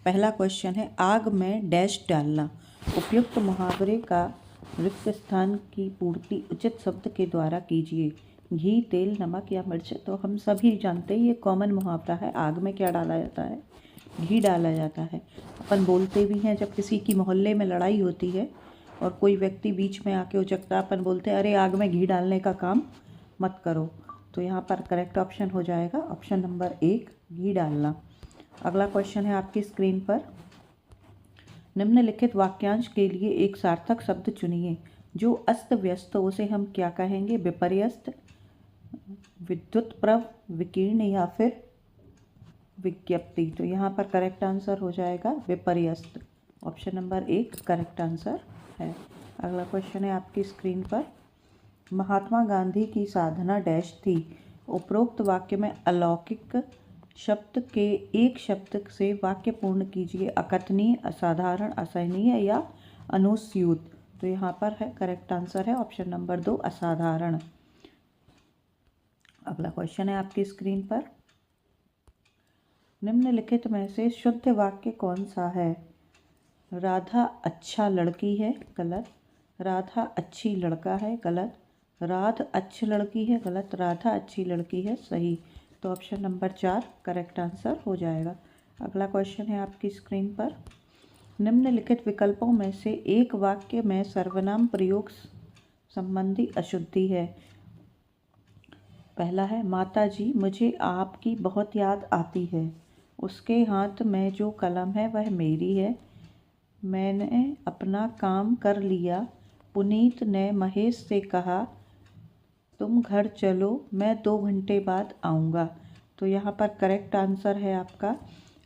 पहला क्वेश्चन है आग में डैश डालना। उपयुक्त मुहावरे का रिक्त स्थान की पूर्ति उचित शब्द के द्वारा कीजिए। घी, तेल, नमक या मिर्च। तो हम सभी जानते हैं ये कॉमन मुहावरा है। आग में क्या डाला जाता है? घी डाला जाता है। अपन बोलते भी हैं जब किसी की मोहल्ले में लड़ाई होती है और कोई व्यक्ति बीच में आके उचकता, अपन बोलते हैं अरे आग में घी डालने का काम मत करो। तो यहाँ पर करेक्ट ऑप्शन हो जाएगा ऑप्शन नंबर 1, घी डालना। अगला क्वेश्चन है आपकी स्क्रीन पर। निम्नलिखित वाक्यांश के लिए एक सार्थक शब्द चुनिए। जो अस्त व्यस्त हो उसे हम क्या कहेंगे? विपर्यस्त, विद्युतप्रभ, विकीर्ण या फिर विज्ञप्ति। तो यहाँ पर करेक्ट आंसर हो जाएगा विपर्यस्त। ऑप्शन नंबर 1 करेक्ट आंसर है। अगला क्वेश्चन है आपकी स्क्रीन पर। महात्मा गांधी की साधना डैश थी। उपरोक्त वाक्य में अलौकिक शब्द के एक शब्द से वाक्य पूर्ण कीजिए। अकथनीय, असाधारण, असहनीय या अनुस्यूत। तो यहाँ पर है करेक्ट आंसर है ऑप्शन नंबर 2 असाधारण। अगला क्वेश्चन है आपकी स्क्रीन पर। निम्नलिखित में से शुद्ध वाक्य कौन सा है? राधा अच्छा लड़की है, गलत। राधा अच्छी लड़का है, गलत। राध अच्छी लड़की है, गलत। राधा अच्छी लड़की है, सही। तो ऑप्शन नंबर 4 करेक्ट आंसर हो जाएगा। अगला क्वेश्चन है आपकी स्क्रीन पर। निम्नलिखित विकल्पों में से एक वाक्य में सर्वनाम प्रयोग संबंधी अशुद्धि है। पहला है माता जी मुझे आपकी बहुत याद आती है। उसके हाथ में जो कलम है वह मेरी है। मैंने अपना काम कर लिया। पुनीत ने महेश से कहा तुम घर चलो, मैं 2 घंटे बाद आऊँगा। तो यहाँ पर करेक्ट आंसर है आपका।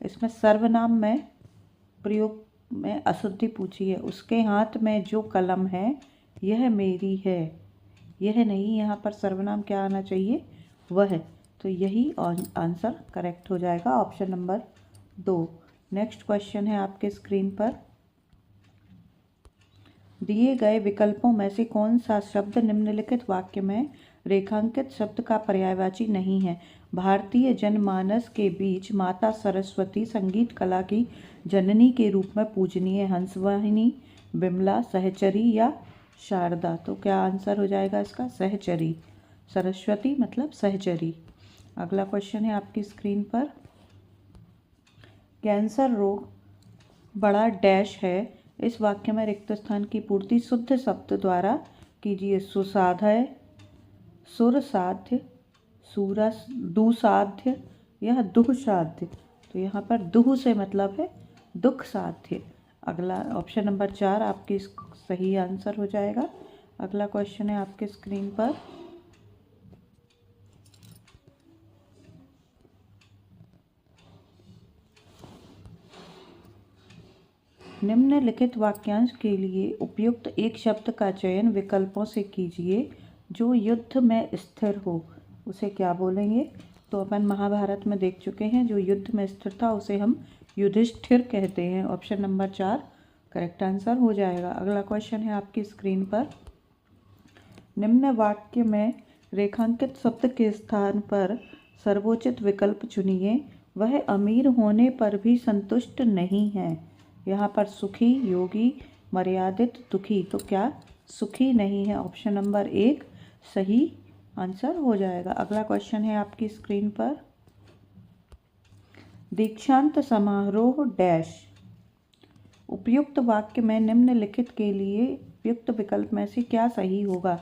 इसमें सर्वनाम में प्रयोग में अशुद्धि पूछी है। उसके हाथ में जो कलम है यह मेरी है, यह नहीं, यहाँ पर सर्वनाम क्या आना चाहिए? वह। तो यही आंसर करेक्ट हो जाएगा ऑप्शन नंबर 2। नेक्स्ट क्वेश्चन है आपके स्क्रीन पर। दिए गए विकल्पों में से कौन सा शब्द निम्नलिखित वाक्य में रेखांकित शब्द का पर्यायवाची नहीं है? भारतीय जनमानस के बीच माता सरस्वती संगीत कला की जननी के रूप में पूजनीय। हंसवाहिनी, बिमला, सहचरी या शारदा। तो क्या आंसर हो जाएगा इसका? सहचरी। सरस्वती मतलब सहचरी। अगला क्वेश्चन है आपकी स्क्रीन पर। कैंसर रोग बड़ा डैश है। इस वाक्य में रिक्त स्थान की पूर्ति शुद्ध शब्द द्वारा कीजिए। सुसाध्य, सुरसाध्य, दुसाध्य या दुःसाध्य। तो यहाँ पर दुह से मतलब है दुख साध्य। अगला ऑप्शन नंबर 4 आपकी सही आंसर हो जाएगा। अगला क्वेश्चन है आपके स्क्रीन पर। निम्नलिखित वाक्यांश के लिए उपयुक्त एक शब्द का चयन विकल्पों से कीजिए। जो युद्ध में स्थिर हो उसे क्या बोलेंगे? तो अपन महाभारत में देख चुके हैं, जो युद्ध में स्थिर था उसे हम युधिष्ठिर कहते हैं। ऑप्शन नंबर 4 करेक्ट आंसर हो जाएगा। अगला क्वेश्चन है आपकी स्क्रीन पर। निम्न वाक्य में रेखांकित शब्द के स्थान पर सर्वोचित विकल्प चुनिए। वह अमीर होने पर भी संतुष्ट नहीं है। यहाँ पर सुखी, योगी, मर्यादित, दुखी। तो क्या सुखी नहीं है? ऑप्शन नंबर 1 सही आंसर हो जाएगा। अगला क्वेश्चन है आपकी स्क्रीन पर। दीक्षांत समारोह डैश। उपयुक्त वाक्य में निम्नलिखित के लिए उपयुक्त विकल्प में से क्या सही होगा?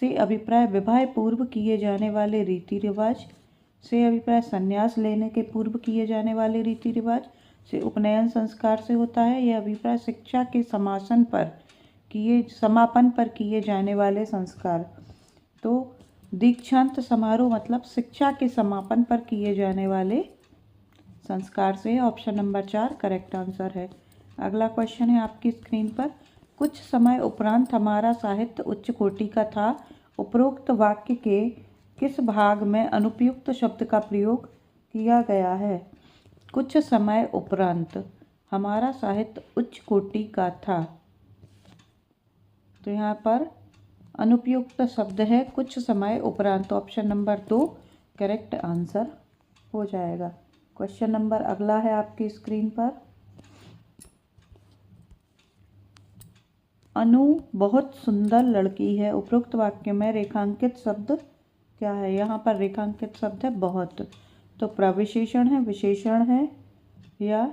से अभिप्राय विवाह पूर्व किए जाने वाले रीति रिवाज। से अभिप्राय संन्यास लेने के पूर्व किए जाने वाले रीति रिवाज। से उपनयन संस्कार से होता है। यह अभिप्राय शिक्षा के समापन पर किए जाने वाले संस्कार। तो दीक्षांत समारोह मतलब शिक्षा के समापन पर किए जाने वाले संस्कार से। ऑप्शन नंबर 4 करेक्ट आंसर है। अगला क्वेश्चन है आपकी स्क्रीन पर। कुछ समय उपरांत हमारा साहित्य उच्च कोटि का था। उपरोक्त वाक्य के किस भाग में अनुपयुक्त शब्द का प्रयोग किया गया है? कुछ समय उपरांत हमारा साहित्य उच्च कोटि का था। तो यहाँ पर अनुपयुक्त शब्द है कुछ समय उपरांत। ऑप्शन नंबर 2 करेक्ट आंसर हो जाएगा। क्वेश्चन नंबर अगला है आपकी स्क्रीन पर। अनु बहुत सुंदर लड़की है। उपरोक्त वाक्य में रेखांकित शब्द क्या है? यहाँ पर रेखांकित शब्द है बहुत। तो प्रविशेषण है, विशेषण है या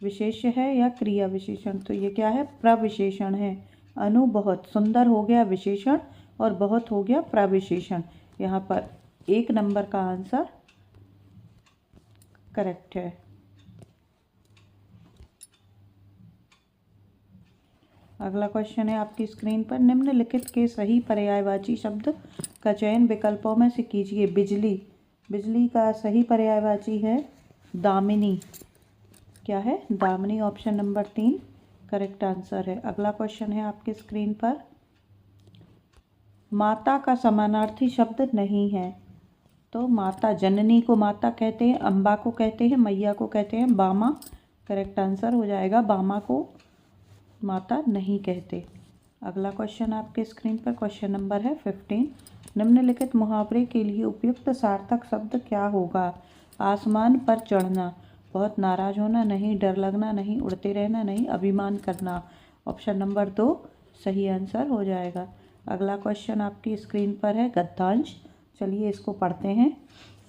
विशेष्य है या क्रिया विशेषण? तो ये क्या है? प्रविशेषण है। अनु बहुत सुंदर हो गया विशेषण और बहुत हो गया प्रविशेषण। यहाँ पर 1 नंबर का आंसर करेक्ट है। अगला क्वेश्चन है आपकी स्क्रीन पर। निम्नलिखित के सही पर्यायवाची शब्द का चयन विकल्पों में से कीजिए। बिजली, बिजली का सही पर्यायवाची है दामिनी। क्या है? Damini. Option number 3 correct answer है। अगला क्वेश्चन है आपकी स्क्रीन पर। माता का समानार्थी शब्द नहीं है। तो माता, जननी को माता कहते हैं, अम्बा को कहते हैं, मैया को कहते हैं बामा। करेक्ट आंसर हो जाएगा बामा को माता नहीं कहते। अगला क्वेश्चन आपके स्क्रीन पर क्वेश्चन नंबर है 15। निम्नलिखित मुहावरे के लिए उपयुक्त सार्थक शब्द क्या होगा? आसमान पर चढ़ना, बहुत नाराज होना नहीं, डर लगना नहीं, उड़ते रहना नहीं, अभिमान करना। ऑप्शन नंबर 2 सही आंसर हो जाएगा। अगला क्वेश्चन आपकी स्क्रीन पर है गद्यांश। चलिए इसको पढ़ते हैं।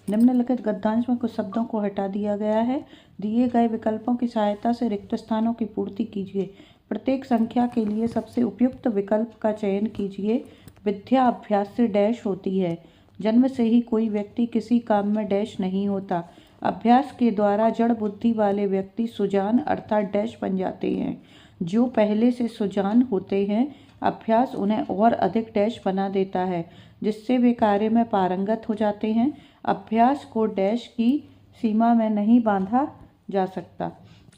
निम्नलिखित गद्यांश में कुछ शब्दों को हटा दिया गया है। दिए गए विकल्पों की सहायता से रिक्त स्थानों की पूर्ति कीजिए। प्रत्येक संख्या के लिए सबसे उपयुक्त विकल्प का चयन कीजिए। विद्या अभ्यास से डैश होती है। जन्म से ही कोई व्यक्ति किसी काम में डैश नहीं होता। अभ्यास के द्वारा जड़ बुद्धि वाले व्यक्ति सुजान अर्थात डैश बन जाते हैं। जो पहले से सुजान होते हैं, अभ्यास उन्हें और अधिक डैश बना देता है, जिससे वे कार्य में पारंगत हो जाते हैं। अभ्यास को डैश की सीमा में नहीं बांधा जा सकता।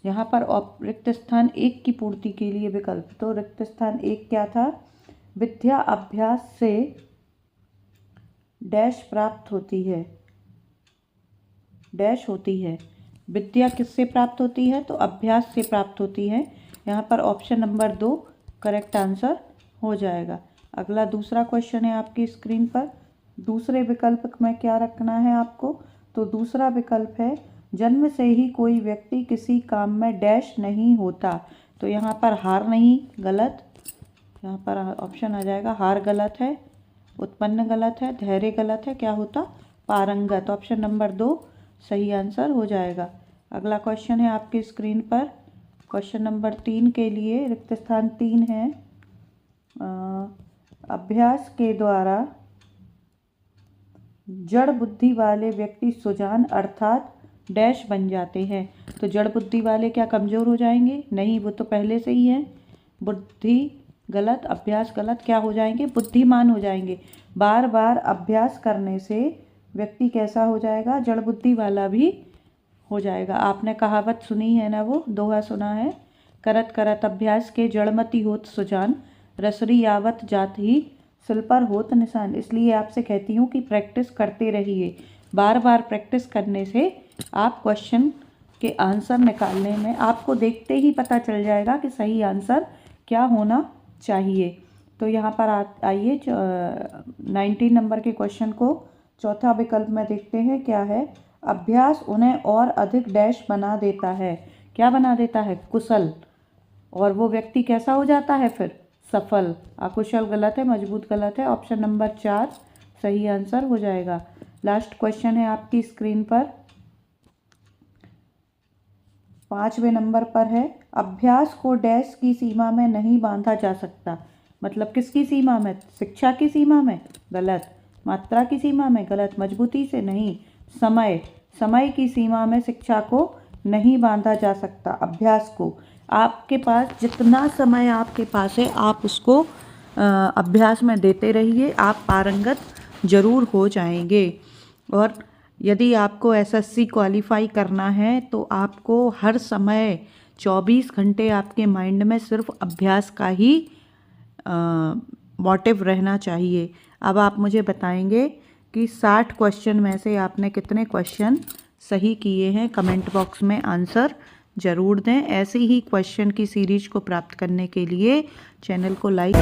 यहाँ पर रिक्त स्थान 1 की पूर्ति के लिए विकल्प। तो रिक्त स्थान 1 क्या था? विद्या अभ्यास से डैश प्राप्त होती है, डैश होती है। विद्या किससे प्राप्त होती है? तो अभ्यास से प्राप्त होती है। यहाँ पर ऑप्शन नंबर 2 करेक्ट आंसर हो जाएगा। अगला दूसरा क्वेश्चन है आपकी स्क्रीन पर। दूसरे विकल्प में क्या रखना है आपको? तो दूसरा विकल्प है जन्म से ही कोई व्यक्ति किसी काम में डैश नहीं होता। तो यहाँ पर हार नहीं, गलत। यहाँ पर ऑप्शन आ जाएगा हार गलत है, उत्पन्न गलत है, धैर्य गलत है। क्या होता? पारंगत। ऑप्शन नंबर 2 सही आंसर हो जाएगा। अगला क्वेश्चन है आपकी स्क्रीन पर। क्वेश्चन नंबर 3 के लिए रिक्त स्थान 3 है। अभ्यास के द्वारा जड़ बुद्धि वाले व्यक्ति सुजान अर्थात डैश बन जाते हैं। तो जड़ बुद्धि वाले क्या कमज़ोर हो जाएंगे? नहीं, वो तो पहले से ही है। बुद्धि गलत, अभ्यास गलत, क्या हो जाएंगे? बुद्धिमान हो जाएंगे। बार बार अभ्यास करने से व्यक्ति कैसा हो जाएगा? जड़ बुद्धि वाला भी हो जाएगा। आपने कहावत सुनी है ना, वो दोहा सुना है, करत करत अभ्यास के जड़मति होत सुजान, रसरी यावत जात ही सिल पर होत निशान। इसलिए आपसे कहती हूँ कि प्रैक्टिस करते रहिए। बार बार प्रैक्टिस करने से आप क्वेश्चन के आंसर निकालने में आपको देखते ही पता चल जाएगा कि सही आंसर क्या होना चाहिए। तो यहाँ पर आइए 19 नंबर के क्वेश्चन को चौथा विकल्प में देखते हैं क्या है। अभ्यास उन्हें और अधिक डैश बना देता है। क्या बना देता है? कुशल। और वो व्यक्ति कैसा हो जाता है फिर? सफल। अकुशल गलत है, मजबूत गलत है। ऑप्शन नंबर 4 सही आंसर हो जाएगा। लास्ट क्वेश्चन है आपकी स्क्रीन पर, 5वें नंबर पर है। अभ्यास को डैश की सीमा में नहीं बांधा जा सकता। मतलब किसकी सीमा में? शिक्षा की सीमा में? गलत। मात्रा की सीमा में? गलत। मजबूती से? नहीं। समय की सीमा में शिक्षा को नहीं बांधा जा सकता। अभ्यास को आपके पास जितना समय आपके पास है आप उसको अभ्यास में देते रहिए, आप पारंगत जरूर हो जाएंगे। और यदि आपको एसएससी क्वालिफाई करना है तो आपको हर समय 24 घंटे आपके माइंड में सिर्फ अभ्यास का ही मोटिव रहना चाहिए। अब आप मुझे बताएंगे कि 60 क्वेश्चन में से आपने कितने क्वेश्चन सही किए हैं। कमेंट बॉक्स में आंसर ज़रूर दें। ऐसे ही क्वेश्चन की सीरीज को प्राप्त करने के लिए चैनल को लाइक